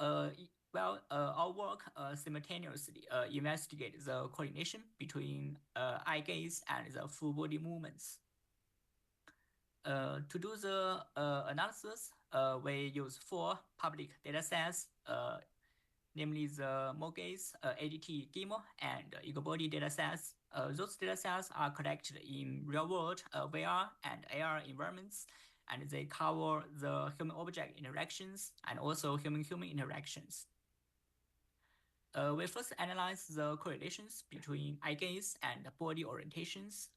our work simultaneously investigates the coordination between eye gaze and the full body movements. To do the analysis, we use 4 public data sets, namely the MoGaze, ADT, GIMO, and Ego-body datasets. Those datasets are collected in real-world VR and AR environments, and they cover the human-object interactions and also human-human interactions. We first analyze the correlations between eye gaze and body orientations.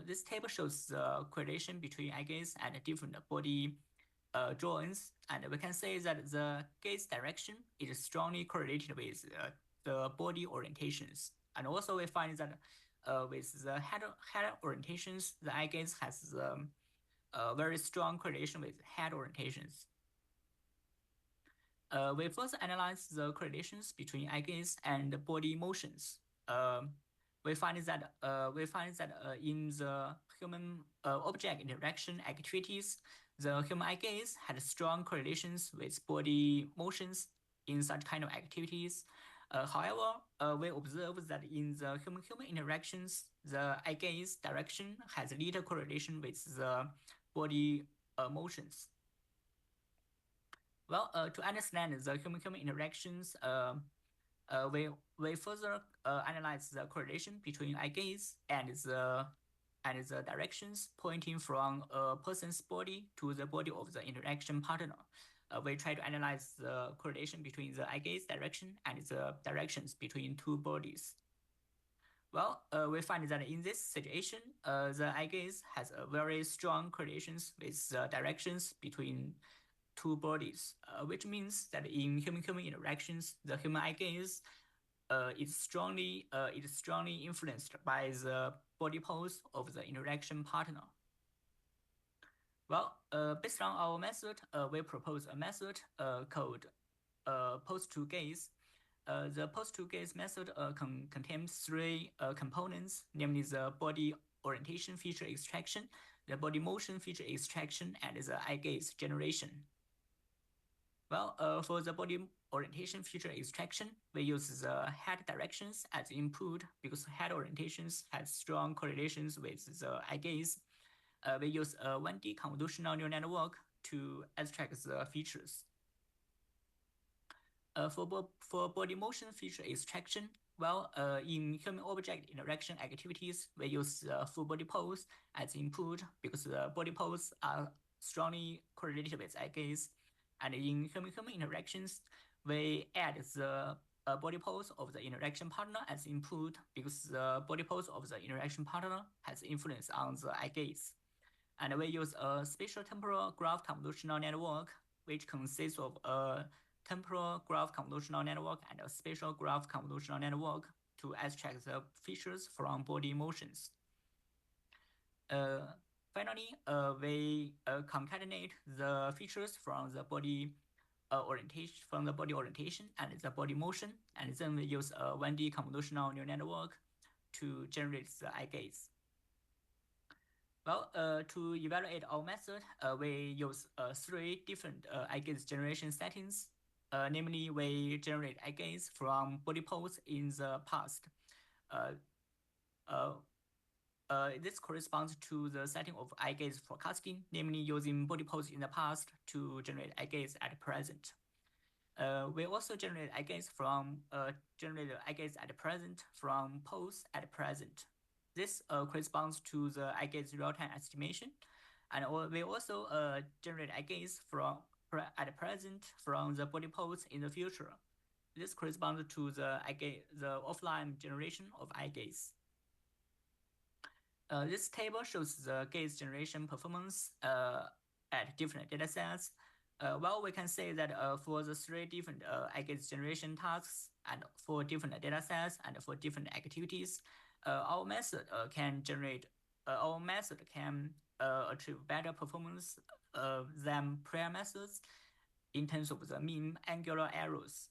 This table shows the correlation between eye gaze and different body joints, and we can say that the gaze direction is strongly correlated with the body orientations. And also we find that with the head orientations, the eye gaze has a very strong correlation with head orientations. We first analyze the correlations between eye gaze and body motions. We find that in the human object interaction activities, the human eye gaze had strong correlations with body motions in such kind of activities. However, we observe that in the human-human interactions, the eye gaze direction has little correlation with the body motions. Well, to understand the human-human interactions, we further analyze the correlation between eye gaze and the directions pointing from a person's body to the body of the interaction partner. We try to analyze the correlation between the eye gaze direction and the directions between 2 bodies. Well, we find that in this situation, the eye gaze has a very strong correlations with the directions between 2 bodies, which means that in human-human interactions, the human eye gaze is strongly influenced by the body pose of the interaction partner. Well, based on our method, we propose a method called pose-to-gaze. The pose-to-gaze method contains 3 components, namely the body orientation feature extraction, the body motion feature extraction, and the eye gaze generation. Well, for the body orientation feature extraction, we use the head directions as input because head orientations have strong correlations with the eye gaze. We use a 1D convolutional neural network to extract the features. For body motion feature extraction, well, in human object interaction activities, we use the full body pose as input because the body pose are strongly correlated with eye gaze. And in human-human interactions, we add the body pose of the interaction partner as input because the body pose of the interaction partner has influence on the eye gaze. And we use a spatial temporal graph convolutional network, which consists of a temporal graph convolutional network and a spatial graph convolutional network to extract the features from body motions. Finally, we concatenate the features from the body orientation, from the body orientation and the body motion, and then we use a 1D convolutional neural network to generate the eye gaze. Well, to evaluate our method, we use 3 different eye gaze generation settings. Namely, we generate eye gaze from body pose in the past. This corresponds to the setting of eye gaze forecasting, namely using body pose in the past to generate eye gaze at present. We also generate eye gaze from at present from pose at present. This corresponds to the eye gaze real-time estimation, and we also generate eye gaze from at present from the body pose in the future. This corresponds to the offline generation of eye gaze. This table shows the gaze generation performance at different data sets. Well, we can say that for the 3 different eye gaze generation tasks and for different data sets and for different activities, our method can achieve better performance than prior methods in terms of the mean angular errors.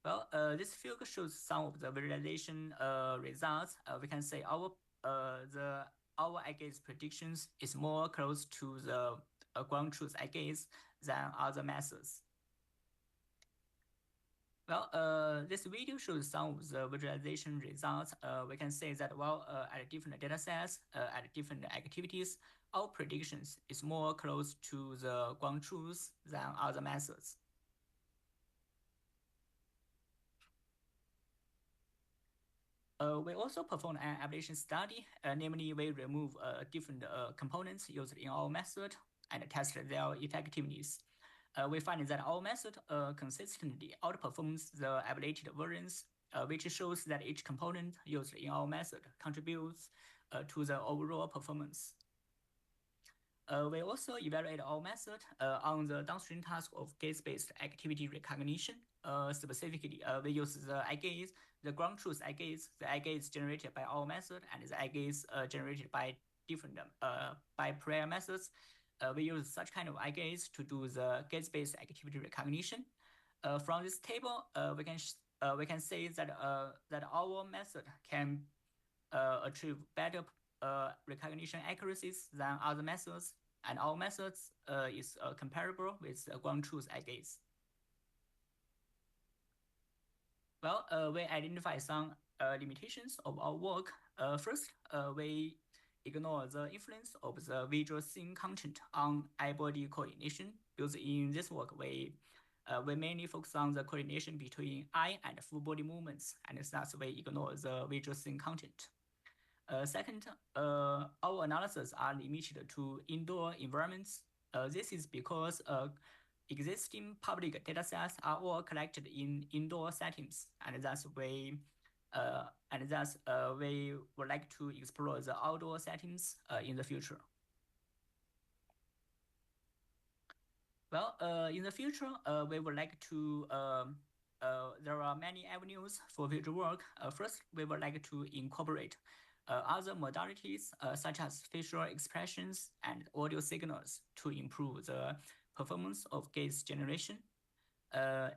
Well, this figure shows some of the visualization results. We can say our eye gaze predictions is more close to the ground truth eye gaze than other methods. Well, this video shows some of the visualization results. We can say that at different data sets, at different activities, our predictions is more close to the ground truth than other methods. We also performed an ablation study, namely we remove different components used in our method and test their effectiveness. We find that our method consistently outperforms the ablated versions, which shows that each component used in our method contributes to the overall performance. We also evaluate our method on the downstream task of gaze-based activity recognition. Specifically, we use the eye gaze, the ground truth eye gaze, the eye gaze generated by our method, and the eye gaze generated by different by prior methods. We use such kind of eye gaze to do the gaze-based activity recognition. From this table, we can say that that our method can achieve better recognition accuracies than other methods, and our methods is comparable with ground truth eye gaze. Well, we identify some limitations of our work. First, we ignore the influence of the visual scene content on eye-body coordination, because in this work, we mainly focus on the coordination between eye and full body movements, and thus we ignore the visual scene content. Second, our analyses are limited to indoor environments. This is because existing public datasets are all collected in indoor settings, and thus we would like to explore the outdoor settings in the future. Well, in the future, we would like to. There are many avenues for future work. First, we would like to incorporate other modalities such as facial expressions and audio signals to improve the performance of gaze generation.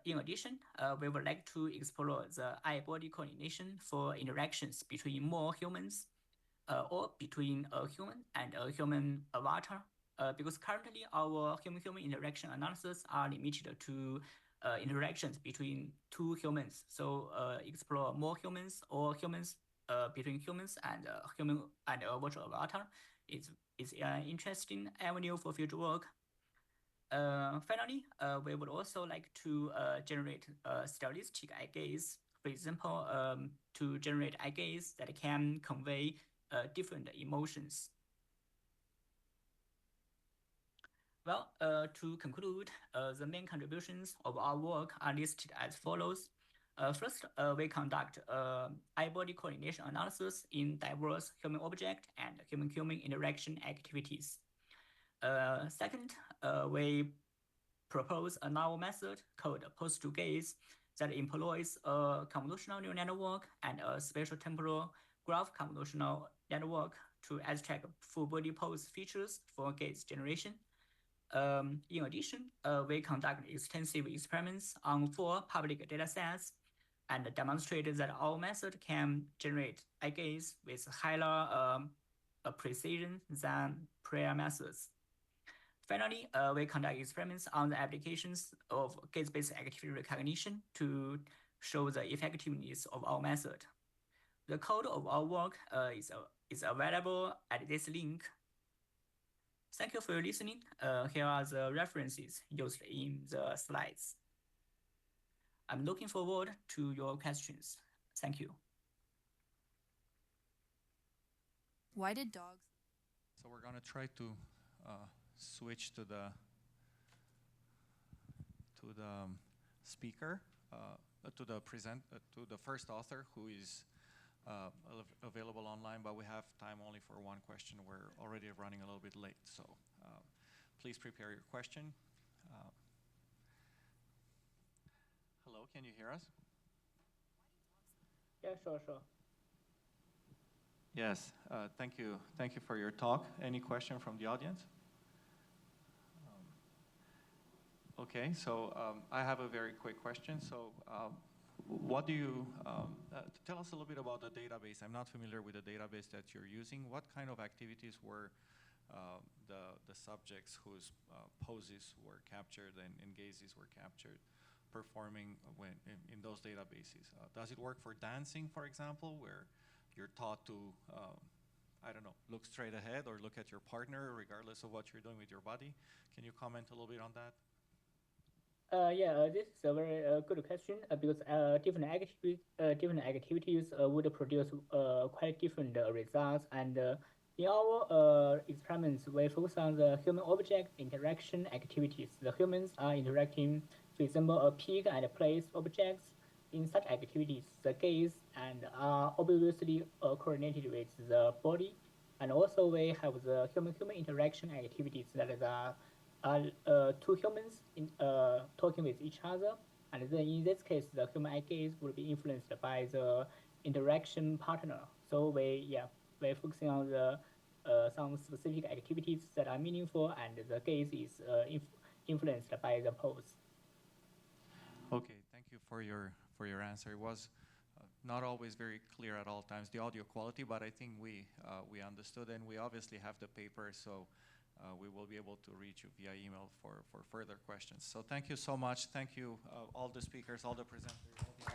In addition, we would like to explore the eye-body coordination for interactions between more humans or between a human and a human avatar, because currently our human-human interaction analysis are limited to interactions between 2 humans. So explore more humans or humans between humans and human and a virtual avatar is an interesting avenue for future work. Finally, we would also like to generate stylistic eye gaze, for example, to generate eye gaze that can convey different emotions. Well, to conclude, the main contributions of our work are listed as follows. First, we conduct eye-body coordination analysis in diverse human object and human-human interaction activities. Second, we propose a novel method called pose-to-gaze that employs a convolutional neural network and a spatial temporal graph convolutional network to extract full body pose features for gaze generation. In addition, we conduct extensive experiments on 4 public datasets and demonstrated that our method can generate eye gaze with higher precision than prior methods. Finally, we conduct experiments on the applications of gaze-based activity recognition to show the effectiveness of our method. The code of our work is available at this link. Thank you for your listening. Here are the references used in the slides. I'm looking forward to your questions. Thank you. Why did dogs? So we're going to try to switch to the speaker, to the first author who is available online, but we have time only for one question. We're already running a little bit late, so please prepare your question. Hello, can you hear us? Yeah, sure. Yes, thank you. Thank you for your talk. Any question from the audience? Okay, so I have a very quick question. So what do you, tell us a little bit about the database. I'm not familiar with the database that you're using. What kind of activities were the subjects whose poses were captured and gazes were captured performing when in those databases? Does it work for dancing, for example, where you're taught to, I don't know, look straight ahead or look at your partner regardless of what you're doing with your body? Can you comment a little bit on that? This is a very good question because different activities would produce quite different results. And in our experiments, we focus on the human-object interaction activities. The humans are interacting, for example, a pig and place objects. In such activities, the gaze and are obviously coordinated with the body. And also we have the human-human interaction activities that are two humans talking with each other. And then in this case, the human eye gaze will be influenced by the interaction partner. So we're focusing on the some specific activities that are meaningful, and the gaze is influenced by the pose. Okay, thank you for your answer. It was not always very clear at all times, the audio quality, but I think we understood, and we obviously have the paper, so we will be able to reach you via email for further questions. So thank you so much. Thank you, all the speakers, all the presenters, all the